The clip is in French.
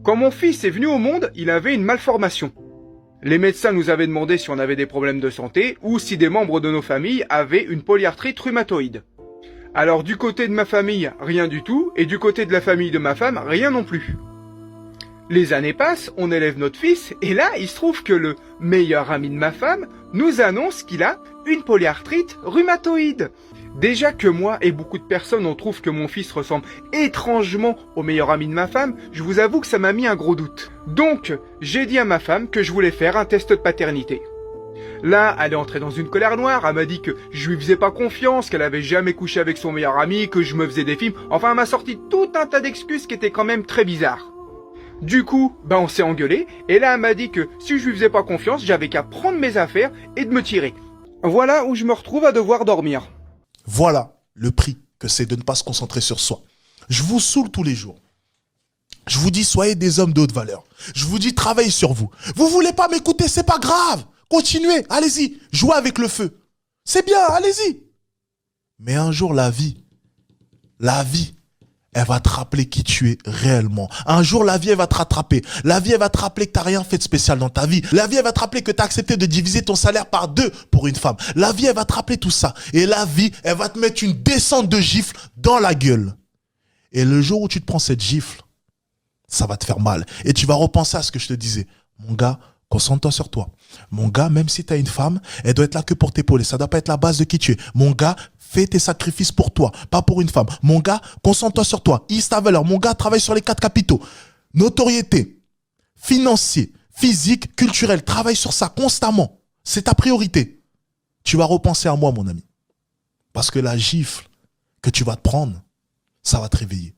Quand mon fils est venu au monde, il avait une malformation. Les médecins nous avaient demandé si on avait des problèmes de santé ou si des membres de nos familles avaient une polyarthrite rhumatoïde. Alors du côté de ma famille, rien du tout, et du côté de la famille de ma femme, rien non plus. Les années passent, on élève notre fils, et là, il se trouve que le meilleur ami de ma femme nous annonce qu'il a une polyarthrite rhumatoïde. Déjà que moi et beaucoup de personnes on trouve que mon fils ressemble étrangement au meilleur ami de ma femme, je vous avoue que ça m'a mis un gros doute. Donc, j'ai dit à ma femme que je voulais faire un test de paternité. Là, elle est entrée dans une colère noire, elle m'a dit que je lui faisais pas confiance, qu'elle avait jamais couché avec son meilleur ami, que je me faisais des films, enfin elle m'a sorti tout un tas d'excuses qui étaient quand même très bizarres. Du coup, on s'est engueulé, et là elle m'a dit que si je lui faisais pas confiance, j'avais qu'à prendre mes affaires et de me tirer. Voilà où je me retrouve à devoir dormir. Voilà le prix que c'est de ne pas se concentrer sur soi. Je vous saoule tous les jours. Je vous dis, soyez des hommes de haute valeur. Je vous dis, travaillez sur vous. Vous voulez pas m'écouter, c'est pas grave. Continuez, allez-y, jouez avec le feu. C'est bien, allez-y. Mais un jour, la vie, elle va te rappeler qui tu es réellement. Un jour, la vie, elle va te rattraper. La vie, elle va te rappeler que t'as rien fait de spécial dans ta vie. La vie, elle va te rappeler que t'as accepté de diviser ton salaire par 2 pour une femme. La vie, elle va te rappeler tout ça. Et la vie, elle va te mettre une descente de gifle dans la gueule. Et le jour où tu te prends cette gifle, ça va te faire mal. Et tu vas repenser à ce que je te disais. Mon gars, concentre-toi sur toi. Mon gars, même si tu as une femme, elle doit être là que pour t'épauler. Ça doit pas être la base de qui tu es. Mon gars, fais tes sacrifices pour toi, pas pour une femme. Mon gars, concentre-toi sur toi. Hisse ta valeur. Mon gars, travaille sur les 4 capitaux. Notoriété, financier, physique, culturel. Travaille sur ça constamment. C'est ta priorité. Tu vas repenser à moi, mon ami. Parce que la gifle que tu vas te prendre, ça va te réveiller.